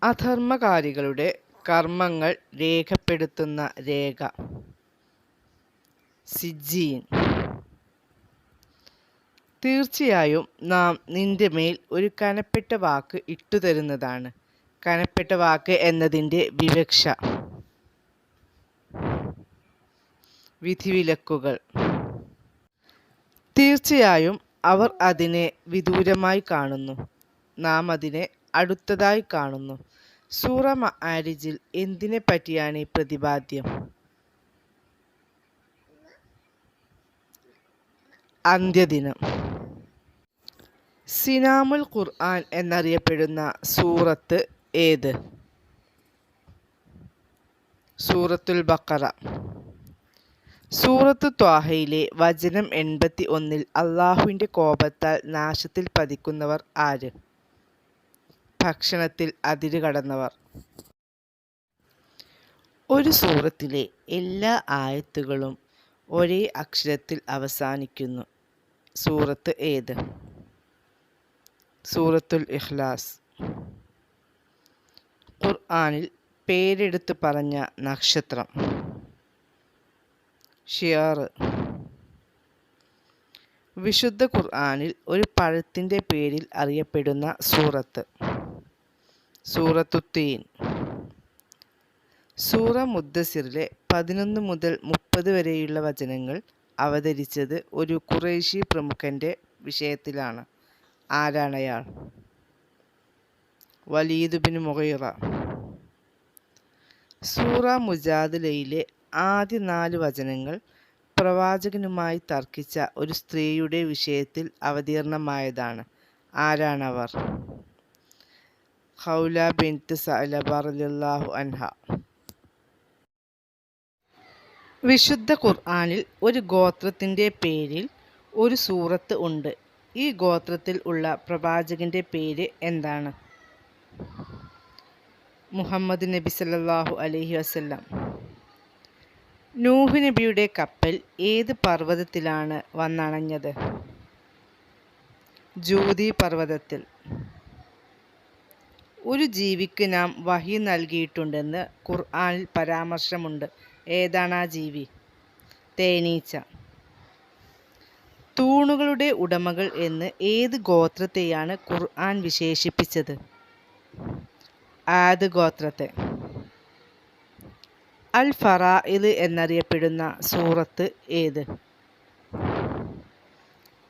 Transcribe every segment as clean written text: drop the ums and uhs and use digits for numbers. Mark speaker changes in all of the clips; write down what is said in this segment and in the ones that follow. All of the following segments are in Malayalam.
Speaker 1: അധർമ്മകാരികളുടെ കർമ്മങ്ങൾ രേഖപ്പെടുത്തുന്ന രേഖ. സിജ്ജീൻ. തീർച്ചയായും നാം നിന്റെ മേൽ ഒരു കനപ്പെട്ട വാക്ക് ഇട്ടുതരുന്നതാണ്. കനപ്പെട്ട വാക്ക് എന്നതിൻ്റെ വിവക്ഷ വിധിവിലക്കുകൾ. തീർച്ചയായും അവർ അതിനെ വിദൂരമായി കാണുന്നു, നാം അതിനെ അടുത്തതായി കാണുന്നു. സൂറ മആരിജിൽ എന്തിനെ പറ്റിയാണ് ഈ പ്രതിപാദ്യം? അന്ത്യദിനം. സിനാമുൽ ഖുർആൻ എന്നറിയപ്പെടുന്ന സൂറത്ത് ഏത്? സൂറത്തുൽ ബഖറ. സൂറത്ത് ത്വാഹയിലെ വചനം 81 അള്ളാഹുവിൻ്റെ കോപത്താൽ നാശത്തിൽ പതിക്കുന്നവർ ആര്? ഭക്ഷണത്തിൽ അതിര് കടന്നവർ. ഒരു സൂറത്തിലെ എല്ലാ ആയത്തുകളും ഒരേ അക്ഷരത്തിൽ അവസാനിക്കുന്നു. സൂറത്ത് ഏത്? സൂറത്തുൽ ഇഖ്ലാസ്. ഖുർആനിൽ പേരെടുത്ത് പറഞ്ഞ നക്ഷത്രം. ഷിയാർ. വിശുദ്ധ ഖുർആനിൽ ഒരു പഴത്തിൻ്റെ പേരിൽ അറിയപ്പെടുന്ന സൂറത്ത്. സൂറത്തുത്തീൻ. സൂറ മുദ്ദസിറിലെ 11 മുതൽ 30 വരെയുള്ള വചനങ്ങൾ അവതരിച്ചത് ഒരു ഖുറൈശി പ്രമുഖൻ്റെ വിഷയത്തിലാണ്. ആരാണയാൾ? വലീദ് ബിൻ മുഗീറ. സൂറ മുജാദിലയിലെ ആദ്യ 4 വചനങ്ങൾ പ്രവാചകനുമായി തർക്കിച്ച ഒരു സ്ത്രീയുടെ വിഷയത്തിൽ അവതീർണമായതാണ്. ആരാണവർ? ഖൗല ബിൻത് സഅലബ റളിയല്ലാഹു അൻഹ. വിശുദ്ധ ഖുർആനിൽ ഒരു ഗോത്രത്തിൻ്റെ പേരിൽ ഒരു സൂറത്ത് ഉണ്ട്. ഈ ഗോത്രത്തിൽ ഉള്ള പ്രവാചകൻ്റെ പേര് എന്താണ്? മുഹമ്മദ് നബി സല്ലല്ലാഹു അലൈഹി വസല്ലം. നൂഹ് നബിയുടെ കപ്പൽ ഏത് പർവ്വതത്തിലാണ് വന്നണഞ്ഞത്? ജൂദി പർവ്വതത്തിൽ. ഒരു ജീവിക്ക് നാം വഹി നൽകിയിട്ടുണ്ടെന്ന് ഖുർആനിൽ പരാമർശമുണ്ട്. ഏതാണ് ആ ജീവി? തേനീച്ച. തൂണുകളുടെ ഉടമകൾ എന്ന് ഏത് ഗോത്രത്തെയാണ് ഖുർആൻ വിശേഷിപ്പിച്ചത്? ആദ് ഗോത്രത്തെ. അൽ ഫറാഇദ് എന്നറിയപ്പെടുന്ന സൂറത്ത് ഏത്?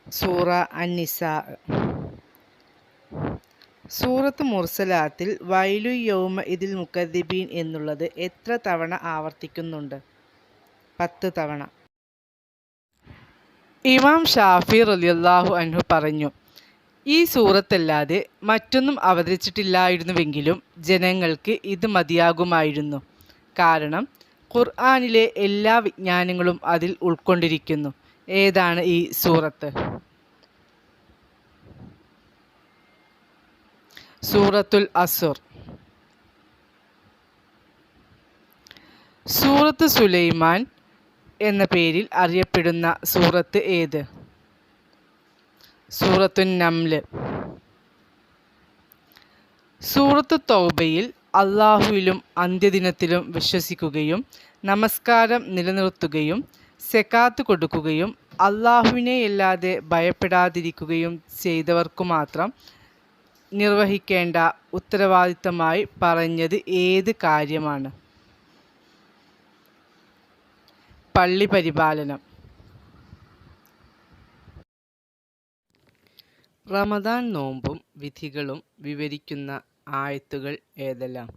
Speaker 1: സൂറ അൻ-നിസാ. സൂറത്ത് മുർസലാത്തിൽ വൈലു യൗമ ഇതിൽ മുക്കദ്ദിബീൻ എന്നുള്ളത് എത്ര തവണ ആവർത്തിക്കുന്നുണ്ട്? 10 തവണ. ഇമാം ഷാഫി റളിയല്ലാഹു അൻഹു പറഞ്ഞു, ഈ സൂറത്തല്ലാതെ മറ്റൊന്നും അവതരിച്ചിട്ടില്ലായിരുന്നുവെങ്കിലും ജനങ്ങൾക്ക് ഇത് മതിയാകുമായിരുന്നു. കാരണം ഖുർആനിലെ എല്ലാ വിജ്ഞാനങ്ങളും അതിൽ ഉൾക്കൊണ്ടിരിക്കുന്നു. ഏതാണ് ഈ സൂറത്ത്? സൂറത്തുൽ അസ്ർ. സൂറത്ത് സുലൈമാൻ എന്ന പേരിൽ അറിയപ്പെടുന്ന സൂറത്ത് ഏത്? സൂറത്തുൻ നംല്. സൂറത്ത് തൗബയിൽ അള്ളാഹുവിലും അന്ത്യദിനത്തിലും വിശ്വസിക്കുകയും നമസ്കാരം നിലനിർത്തുകയും സക്കാത്ത് കൊടുക്കുകയും അള്ളാഹുവിനെയല്ലാതെ ഭയപ്പെടാതിരിക്കുകയും ചെയ്തവർക്കു മാത്രം നിർവഹിക്കേണ്ട ഉത്തരവാദിത്തമായി പറഞ്ഞത് ഏത് കാര്യമാണ്? പള്ളി പരിപാലനം. റമദാൻ നോമ്പും വിധികളും വിവരിക്കുന്ന ആയത്തുകൾ ഏതെല്ലാം?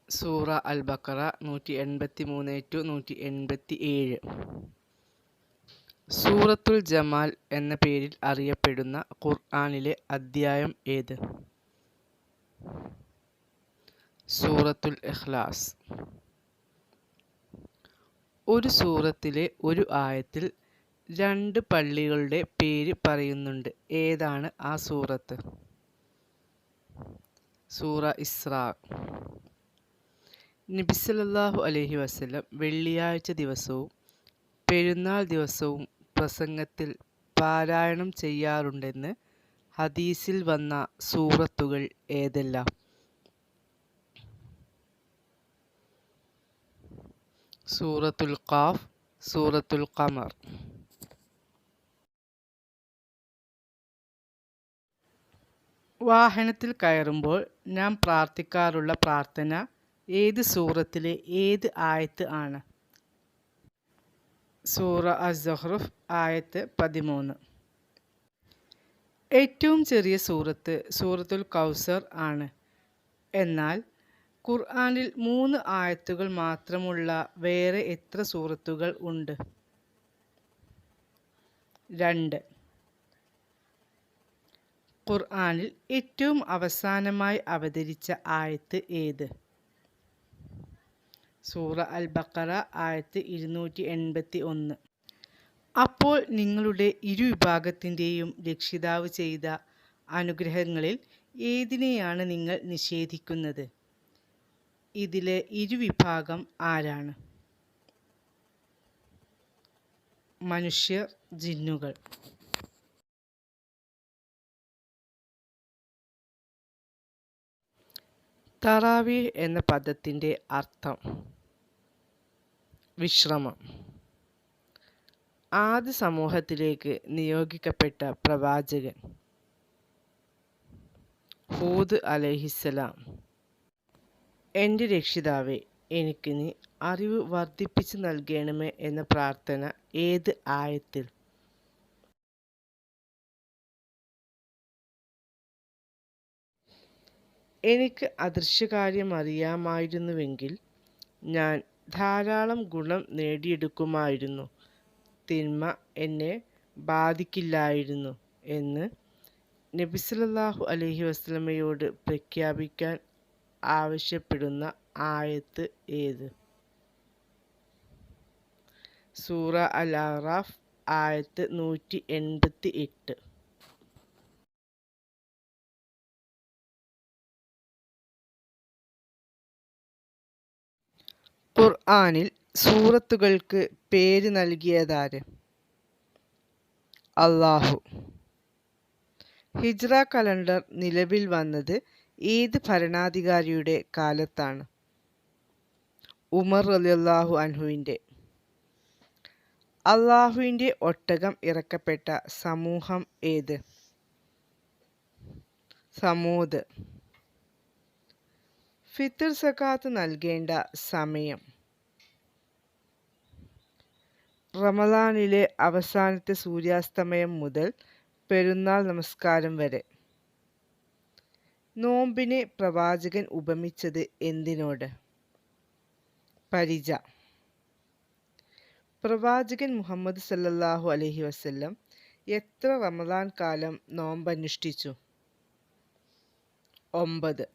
Speaker 1: സൂറ അൽ ബഖറ 183-187. സൂറത്തുൽ ജമാൽ എന്ന പേരിൽ അറിയപ്പെടുന്ന ഖുർആനിലെ അദ്ധ്യായം ഏത്? സൂറത്തുൽ ഇഖ്ലാസ്. ഒരു സൂറത്തിലെ ഒരു ആയത്തിൽ 2 പള്ളികളുടെ പേര് പറയുന്നുണ്ട്. ഏതാണ് ആ സൂറത്ത്? സൂറ ഇസ്രാ. നബി സല്ലല്ലാഹു അലൈഹി വസല്ലം വെള്ളിയാഴ്ച ദിവസവും പെരുന്നാൾ ദിവസവും പ്രസംഗത്തിൽ പാരായണം ചെയ്യാറുണ്ടെന്ന് ഹദീസിൽ വന്ന സൂറത്തുകൾ ഏതെല്ലാം? സൂറത്തുൽ ഖാഫ്, സൂറത്തുൽ ഖമർ. വാഹനത്തിൽ കയറുമ്പോൾ ഞാൻ പ്രാർത്ഥിക്കാറുള്ള പ്രാർത്ഥന ഏത് സൂറത്തിലെ ഏത് ആയത്ത് ആണ്? സൂറ അസ്-സുഖ്റൂഫ് ആയത്ത് 13. ഏറ്റവും ചെറിയ സൂറത്ത് സൂറത്തുൽ കൗസർ ആണ്. എന്നാൽ ഖുർആനിൽ 3 ആയത്തുകൾ മാത്രമുള്ള വേറെ എത്ര സൂറത്തുകൾ ഉണ്ട്? 2. ഖുർആനിൽ ഏറ്റവും അവസാനമായി അവതരിച്ച ആയത്ത് ഏത്? സൂറ അൽ ബഖറ ആയത്ത് 281. അപ്പോൾ നിങ്ങളുടെ ഇരുവിഭാഗത്തിൻ്റെയും രക്ഷിതാവ് ചെയ്ത അനുഗ്രഹങ്ങളിൽ ഏതിനെയാണ് നിങ്ങൾ നിഷേധിക്കുന്നത്? ഇതിലെ ഇരുവിഭാഗം ആരാണ്? മനുഷ്യർ, ജിന്നുകൾ. തറാവീഹ് എന്ന പദത്തിൻ്റെ അർത്ഥം വിശ്രമം. ആദ്യ സമൂഹത്തിലേക്ക് നിയോഗിക്കപ്പെട്ട പ്രവാചകൻ ഹൂദ് അലൈഹിസ്സലാം. എൻ്റെ രക്ഷിതാവേ, എനിക്ക് നീ അറിവ് വർദ്ധിപ്പിച്ചു നൽകണമേ എന്ന പ്രാർത്ഥന ഏത് ആയത്തിൽ? എനിക്ക് അദൃശ്യകാര്യം അറിയാമായിരുന്നുവെങ്കിൽ ഞാൻ ധാരാളം ഗുണം നേടിയെടുക്കുമായിരുന്നു, തിന്മ എന്നെ ബാധിക്കില്ലായിരുന്നു എന്ന് നബി സല്ലല്ലാഹു അലൈഹി വസല്ലമയോട് പ്രഖ്യാപിക്കാൻ ആവശ്യപ്പെടുന്ന ആയത്ത് ഏത്? സൂറ അൽ അറാഫ് ആയത്ത് 188. ഖുർആനിൽ സൂറത്തുകൾക്ക് പേര് നൽകിയതാര്? അല്ലാഹു. ഹിജ്റ കലണ്ടർ നിലവിൽ വന്നത് ഏത് ഭരണാധികാരിയുടെ കാലത്താണ്? ഉമർ റളിയല്ലാഹു അൻഹുവിൻ്റെ. അല്ലാഹുവിൻ്റെ ഒട്ടകം ഇറക്കപ്പെട്ട സമൂഹം ഏത്? സമൂദ്. ഫിത്ർ സകാത്ത് നൽകേണ്ട സമയം? റമദാനിലെ അവസാനത്തെ സൂര്യാസ്തമയം മുതൽ പെരുന്നാൾ നമസ്കാരം വരെ. നോമ്പിനെ പ്രവാചകൻ ഉപമിച്ചത് എന്തിനോട്? പരിച. പ്രവാചകൻ മുഹമ്മദ് സല്ലല്ലാഹു അലൈഹി വസല്ലം എത്ര റമദാൻ കാലം നോമ്പനുഷ്ഠിച്ചു? 9.